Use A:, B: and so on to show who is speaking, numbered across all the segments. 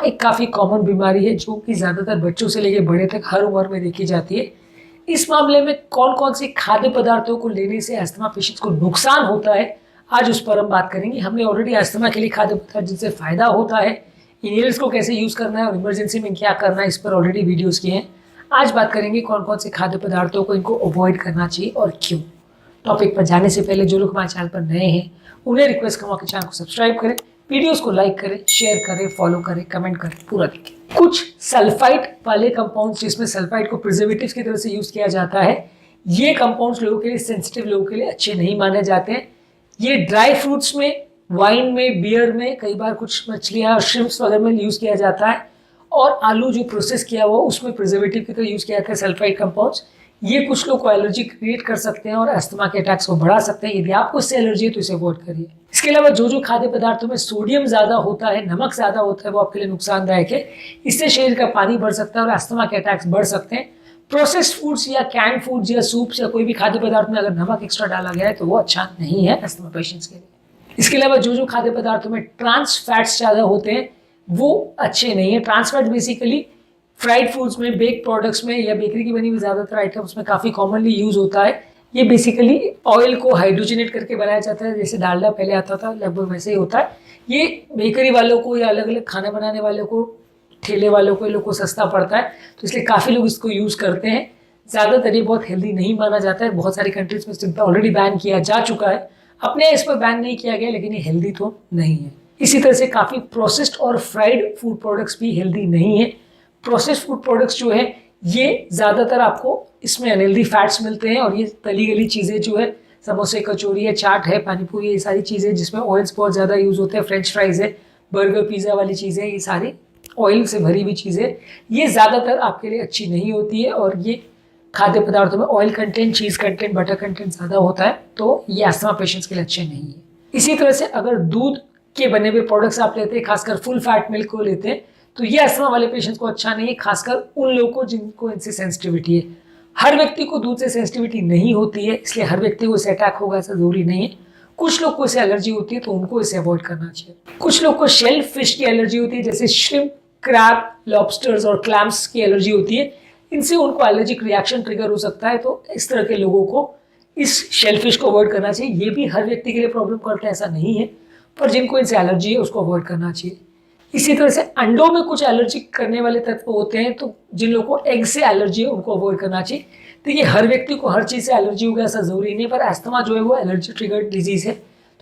A: एक काफ़ी कॉमन बीमारी है जो कि ज़्यादातर बच्चों से लेकर बड़े तक हर उम्र में देखी जाती है। इस मामले में कौन कौन से खाद्य पदार्थों को लेने से अस्थमा पेशेंट्स को नुकसान होता है, आज उस पर हम बात करेंगे। हमने ऑलरेडी अस्थमा के लिए खाद्य पदार्थ जिनसे फ़ायदा होता है, इनहेलर्स को कैसे यूज़ करना है और इमरजेंसी में क्या करना है, इस पर ऑलरेडी वीडियोज़ किए हैं। आज बात करेंगे कौन कौन से खाद्य पदार्थों को इनको अवॉइड करना चाहिए और क्यों। टॉपिक पर जाने से पहले जो लोग हमारे चैनल पर नए हैं उन्हें रिक्वेस्ट करूँगा कि चैनल को सब्सक्राइब करें, वीडियोस को लाइक करें, शेयर करें, फॉलो करें, कमेंट करें, पूरा देखें। कुछ सल्फाइड वाले कंपाउंड्स जिसमें सल्फाइड को प्रिजर्वेटिव्स की तरह से यूज़ किया जाता है, ये कंपाउंड्स लोगों के लिए, सेंसिटिव लोगों के लिए अच्छे नहीं माने जाते हैं। ये ड्राई फ्रूट्स में, वाइन में, बियर में, कई बार कुछ मछलियाँ और श्रिम्प्स वगैरह में यूज़ किया जाता है, और आलू जो प्रोसेस किया हुआ उसमें प्रिजर्वेटिव की तरह यूज़ किया जाता है सल्फाइड कंपाउंड्स। ये कुछ लोग को एलर्जी क्रिएट कर सकते हैं और अस्थमा के अटैक्स को बढ़ा सकते हैं। यदि आपको इससे एलर्जी है तो इसे अवॉइड करिए। इसके अलावा जो खाद्य पदार्थों में सोडियम ज़्यादा होता है, नमक ज़्यादा होता है, वो आपके लिए नुकसानदायक है। इससे शरीर का पानी बढ़ सकता है और अस्थमा के अटैक्स बढ़ सकते हैं। प्रोसेस्ड फूड्स या कैन फूड्स या सूप्स या कोई भी खाद्य पदार्थ में अगर नमक एक्स्ट्रा डाला गया है तो वो अच्छा नहीं है अस्थमा पेशेंट्स के लिए। इसके अलावा जो खाद्य पदार्थों में ट्रांस फैट्स ज़्यादा होते हैं वो अच्छे नहीं है। Trans fat basically fried foods में, बेक प्रोडक्ट्स में या बेकरी की बनी हुई ज़्यादातर आइटम्स में काफ़ी कॉमनली यूज़ होता है। ये बेसिकली ऑयल को हाइड्रोजनेट करके बनाया जाता है, जैसे डालडा पहले आता था लगभग वैसे ही होता है। ये बेकरी वालों को या अलग अलग खाना बनाने वालों को, ठेले वालों को, इन लोग को सस्ता पड़ता है, तो इसलिए काफ़ी लोग इसको यूज़ करते हैं। ज़्यादातर ये बहुत हेल्दी नहीं माना जाता है। बहुत सारी कंट्रीज में इसको ऑलरेडी बैन किया जा चुका है, अपने इस पर बैन नहीं किया गया, लेकिन ये हेल्दी तो नहीं है। इसी तरह से काफ़ी प्रोसेस्ड और फ्राइड फूड प्रोडक्ट्स भी हेल्दी नहीं है। प्रोसेस्ड फूड प्रोडक्ट्स जो है ये ज़्यादातर आपको इसमें अनहेल्दी फैट्स मिलते हैं, और ये तली गली चीज़ें जो है, समोसे, कचौरी है, चाट है, पानीपुरी, ये सारी चीज़ें जिसमें ऑयल्स बहुत ज़्यादा यूज़ होते हैं, फ्रेंच फ्राइज़ है, बर्गर, पिज़्ज़ा वाली चीज़ें, ये सारी ऑयल से भरी हुई चीज़ें, ये ज़्यादातर आपके लिए अच्छी नहीं होती है। और ये खाद्य पदार्थों में ऑयल कंटेंट, चीज़ कंटेंट, बटर कंटेंट ज़्यादा होता है, तो ये अस्थमा पेशेंट्स के लिए अच्छे नहीं है। इसी तरह से अगर दूध के बने हुए प्रोडक्ट्स आप लेते हैं, खासकर फुल फैट मिल्क को लेते हैं, तो ये अस्थमा वाले पेशेंट्स को अच्छा नहीं है, खासकर उन लोगों को जिनको इनसे सेंसिटिविटी है। हर व्यक्ति को दूध से सेंसिटिविटी नहीं होती है, इसलिए हर व्यक्ति को इसे अटैक होगा ऐसा जरूरी नहीं है। कुछ लोग को इसे एलर्जी होती है तो उनको इसे अवॉइड करना चाहिए। कुछ लोग को शेल फिश की एलर्जी होती है, जैसे श्रिम्प, क्रैब, लॉबस्टर्स और क्लैम्स की एलर्जी होती है। इनसे उनको एलर्जिक रिएक्शन ट्रिगर हो सकता है, तो इस तरह के लोगों को इस शेल फिश को अवॉइड करना चाहिए। ये भी हर व्यक्ति के लिए प्रॉब्लम करता है ऐसा नहीं है, पर जिनको इनसे एलर्जी है उसको अवॉइड करना चाहिए। इसी तरह से अंडों में कुछ एलर्जी करने वाले तत्व होते हैं, तो जिन लोगों को एग से एलर्जी है उनको अवॉइड करना चाहिए। तो ये हर व्यक्ति को हर चीज़ से एलर्जी होगा ऐसा जरूरी नहीं, पर अस्थमा जो है वो एलर्जी ट्रिगर्ड डिजीज़ है।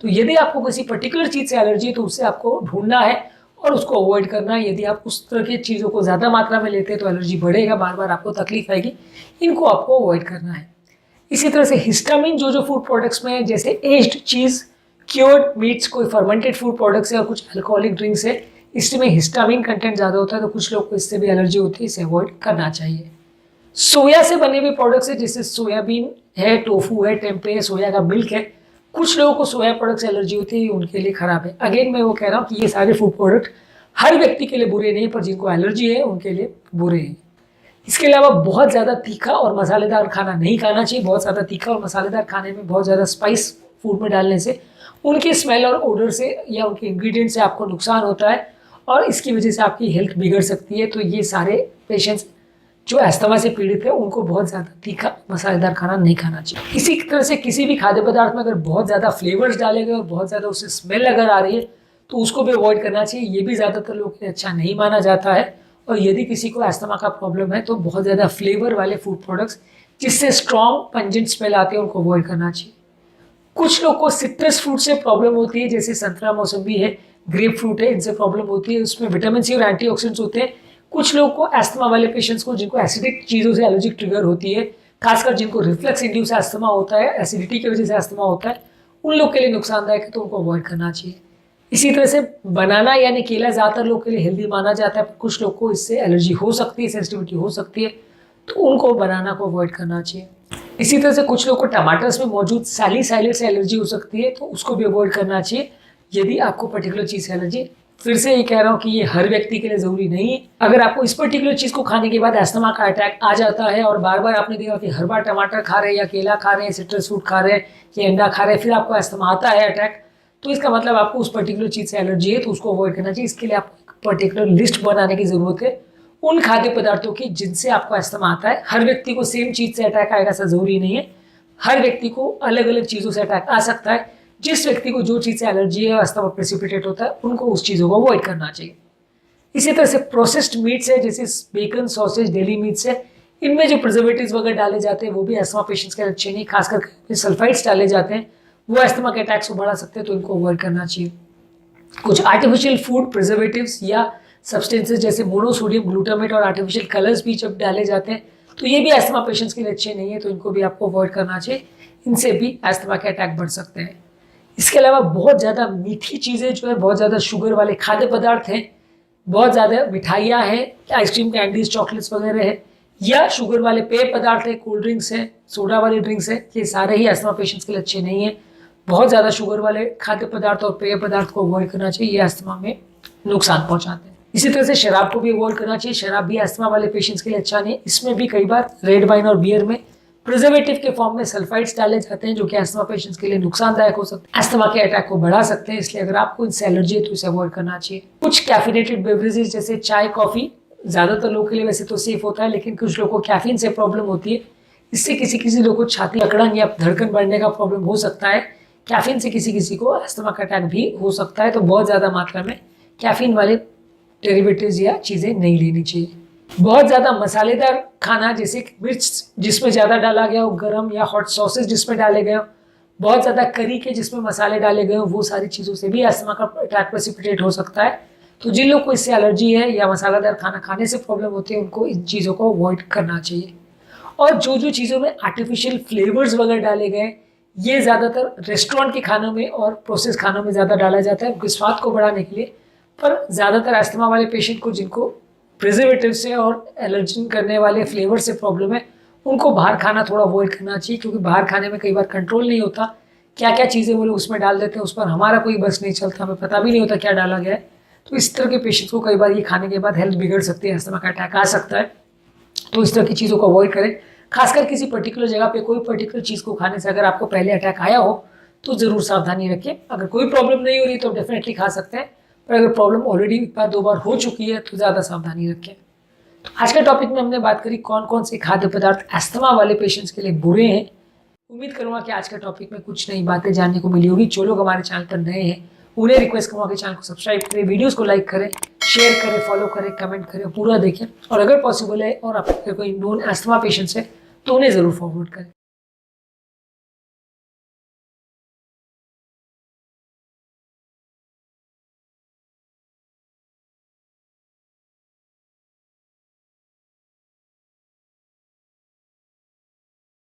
A: तो यदि आपको किसी पर्टिकुलर चीज़ से एलर्जी है तो उससे आपको ढूंढना है और उसको अवॉइड करना है। यदि आप उस तरह की चीज़ों को ज़्यादा मात्रा में लेते हैं तो एलर्जी बढ़ेगा, बार बार आपको तकलीफ आएगी, इनको आपको अवॉइड करना है। इसी तरह से हिस्टामिन जो फूड प्रोडक्ट्स में है, जैसे एज्ड चीज़, क्योर्ड मीट्स, कोई फर्मेंटेड फूड प्रोडक्ट्स है और कुछ अल्कोहलिक ड्रिंक्स है, इसमें हिस्टामिन कंटेंट ज़्यादा होता है, तो कुछ लोग को इससे भी एलर्जी होती है, इसे अवॉइड करना चाहिए। सोया से बने हुए प्रोडक्ट्स है, जैसे सोयाबीन है, टोफू है, टेम्पे है, सोया का मिल्क है, कुछ लोगों को सोया प्रोडक्ट से एलर्जी होती है, उनके लिए खराब है। अगेन मैं वो कह रहा हूँ कि ये सारे फूड प्रोडक्ट हर व्यक्ति के लिए बुरे नहीं, पर जिनको एलर्जी है उनके लिए बुरे हैं। इसके अलावा बहुत ज़्यादा तीखा और मसालेदार खाना नहीं खाना चाहिए। बहुत ज़्यादा तीखा और मसालेदार खाने में, बहुत ज़्यादा स्पाइस फूड में डालने से उनके स्मेल और ओडर से या उनके इंग्रेडिएंट से आपको नुकसान होता है और इसकी वजह से आपकी हेल्थ बिगड़ सकती है। तो ये सारे पेशेंट्स जो अस्थमा से पीड़ित है उनको बहुत ज़्यादा तीखा मसालेदार खाना नहीं खाना चाहिए। इसी तरह से किसी भी खाद्य पदार्थ में अगर बहुत ज़्यादा फ्लेवर्स डाले गए और बहुत ज़्यादा उससे स्मेल अगर आ रही है तो उसको भी अवॉइड करना चाहिए। ये भी ज़्यादातर लोगों के लिए अच्छा नहीं माना जाता है। और यदि किसी को अस्थमा का प्रॉब्लम है तो बहुत ज़्यादा फ्लेवर वाले फूड प्रोडक्ट्स जिससे स्ट्रॉन्ग पंजेंट स्मेल आती है उनको अवॉइड करना चाहिए। कुछ लोग को सिट्रस फ्रूट से प्रॉब्लम होती है, जैसे संतरा, मौसम्बी है, ग्रेप फ्रूट है, इनसे प्रॉब्लम होती है। उसमें विटामिन सी और एंटीऑक्सीडेंट्स होते हैं। कुछ लोग को अस्थमा वाले पेशेंट्स को जिनको एसिडिक चीज़ों से एलर्जिक ट्रिगर होती है, खासकर जिनको रिफ्लक्स इंड्यूस अस्थमा होता है, एसिडिटी की वजह से अस्थमा होता है, उन लोग के लिए नुकसानदायक है, तो उनको अवॉइड करना चाहिए। इसी तरह से बनाना यानी केला ज़्यादातर लोग के लिए हेल्दी माना जाता है, पर कुछ लोग को इससे एलर्जी हो सकती है, सेंसिटिविटी हो सकती है, तो उनको बनाना को अवॉइड करना चाहिए। इसी तरह से कुछ लोग को टमाटर्स में मौजूद सैलिसाइलेट से एलर्जी हो सकती है, तो उसको भी अवॉइड करना चाहिए यदि आपको पर्टिकुलर चीज़ से एलर्जी। फिर से ये कह रहा हूँ कि ये हर व्यक्ति के लिए ज़रूरी नहीं है। अगर आपको इस पर्टिकुलर चीज़ को खाने के बाद अस्थमा का अटैक आ जाता है और बार बार आपने देखा कि हर बार टमाटर खा रहे हैं या केला खा रहे हैं, सिट्रस फ्रूट खा रहे हैं या अंडा खा रहे हैं, फिर आपको अस्थमा आता है अटैक, तो इसका मतलब आपको उस पर्टिकुलर चीज़ से एलर्जी है, तो उसको अवॉइड करना चाहिए। इसके लिए आपको पर्टिकुलर लिस्ट बनाने की ज़रूरत है उन खाद्य पदार्थों की जिनसे आपको अस्थमा आता है। हर व्यक्ति को सेम चीज़ से अटैक आएगा ऐसा ज़रूरी नहीं है, हर व्यक्ति को अलग अलग चीज़ों से अटैक आ सकता है। जिस व्यक्ति को जो चीज़ से एलर्जी है, अस्थमा प्रेसिपिटेट होता है, उनको उस चीज़ों को अवॉइड करना चाहिए। इसी तरह से प्रोसेस्ड मीट्स है, जैसे बेकन, सॉसेज, डेली मीट्स है, इनमें जो प्रिजर्वेटिव्स वगैरह डाले जाते हैं वो भी अस्थमा पेशेंट्स के लिए अच्छे नहीं, खासकर सल्फाइड्स डाले जाते हैं वो अस्थमा के अटैक्स को बढ़ा सकते हैं, तो इनको अवॉइड करना चाहिए। कुछ आर्टिफिशियल फूड प्रिजर्वेटिव्स या सब्सटेंसेस जैसे मोनोसोडियम ग्लूटामेट और आर्टिफिशियल कलर्स भी जब डाले जाते हैं तो ये भी अस्थमा पेशेंट्स के लिए अच्छे नहीं है, तो इनको भी आपको अवॉइड करना चाहिए, इनसे भी अस्थमा के अटैक बढ़ सकते हैं। इसके अलावा बहुत ज़्यादा मीठी चीज़ें जो है, बहुत ज़्यादा शुगर वाले खाद्य पदार्थ हैं, बहुत ज़्यादा मिठाइयाँ हैं, आइसक्रीम, कैंडीज, चॉकलेट्स वगैरह है, या शुगर वाले पेय पदार्थ है, कोल्ड ड्रिंक्स है, सोडा वाली ड्रिंक्स है, ये सारे ही अस्थमा पेशेंट्स के लिए अच्छे नहीं है। बहुत ज़्यादा शुगर वाले खाद्य पदार्थ और पेय पदार्थ को अवॉइड करना चाहिए, ये अस्थमा में नुकसान पहुंचाते हैं। इसी तरह से शराब को भी अवॉइड करना चाहिए, शराब भी अस्थमा वाले पेशेंट्स के लिए अच्छा नहीं है। इसमें भी कई बार रेड वाइन और बियर में प्रिजर्वेटिव के फॉर्म में सल्फाइड्स डाले जाते हैं जो कि अस्थमा पेशेंट्स के लिए नुकसानदायक हो सकते हैं, अस्थमा के अटैक को बढ़ा सकते हैं, इसलिए अगर आपको इनसे एलर्जी है तो इसे अवॉइड करना चाहिए। कुछ कैफिनेटेड बेवरेजेस जैसे चाय, कॉफी ज़्यादातर लोगों के लिए वैसे तो सेफ होता है, लेकिन कुछ लोगों को कैफीन से प्रॉब्लम होती है, इससे किसी लोगों को छाती अकड़न या धड़कन बढ़ने का प्रॉब्लम हो सकता है। कैफीन से किसी को अस्थमा का अटैक भी हो सकता है, तो बहुत ज़्यादा मात्रा में कैफीन वाले डेरिवेटिव्स या चीज़ें नहीं लेनी चाहिए। बहुत ज़्यादा मसालेदार खाना जैसे मिर्च जिसमें ज़्यादा डाला गया हो, गरम या हॉट सॉसेस जिसमें डाले गए हो, बहुत ज़्यादा करी के जिसमें मसाले डाले गए हो, वो सारी चीज़ों से भी अस्थमा का अटैक प्रेसिपिटेट हो सकता है। तो जिन लोग को इससे एलर्जी है या मसालेदार खाना खाने से प्रॉब्लम होती है उनको इन चीज़ों को अवॉइड करना चाहिए। और जो चीज़ों में आर्टिफिशियल फ्लेवर्स वगैरह डाले गए, ये ज़्यादातर रेस्टोरेंट के खानों में और प्रोसेस खानों में ज़्यादा डाला जाता है उनके स्वाद को बढ़ाने के लिए। पर ज़्यादातर अस्थमा वाले पेशेंट को जिनको प्रिजर्वेटिव से और एलर्जी करने वाले फ्लेवर से प्रॉब्लम है, उनको बाहर खाना थोड़ा अवॉइड करना चाहिए, क्योंकि बाहर खाने में कई बार कंट्रोल नहीं होता, क्या क्या चीज़ें वो लोग उसमें डाल देते हैं, उस पर हमारा कोई बस नहीं चलता, हमें पता भी नहीं होता क्या डाला गया है। तो इस तरह के पेशेंट्स को कई बार ये खाने के बाद हेल्थ बिगड़ सकती है, अस्थमा का अटैक आ सकता है। तो इस तरह की चीज़ों को अवॉइड करें। खासकर किसी पर्टिकुलर जगह पे कोई पर्टिकुलर चीज़ को खाने से अगर आपको पहले अटैक आया हो तो ज़रूर सावधानी रखें। अगर कोई प्रॉब्लम नहीं हो रही तो डेफिनेटली खा सकते हैं, पर अगर प्रॉब्लम ऑलरेडी एक बार 2 बार हो चुकी है तो ज़्यादा सावधानी रखें। तो आज के टॉपिक में हमने बात करी कौन कौन से खाद्य पदार्थ अस्थमा वाले पेशेंट्स के लिए बुरे हैं। उम्मीद करूँगा कि आज के टॉपिक में कुछ नई बातें जानने को मिली होगी। जो लोग हमारे चैनल पर नए हैं उन्हें रिक्वेस्ट करूँगा कि चैनल को सब्सक्राइब करें, वीडियोस को लाइक करें, शेयर करें, फॉलो करें, कमेंट करें, पूरा देखें, और अगर पॉसिबल है और आपके कोई नोन अस्थमा पेशेंट्स है तो उन्हें ज़रूर फॉरवर्ड करें।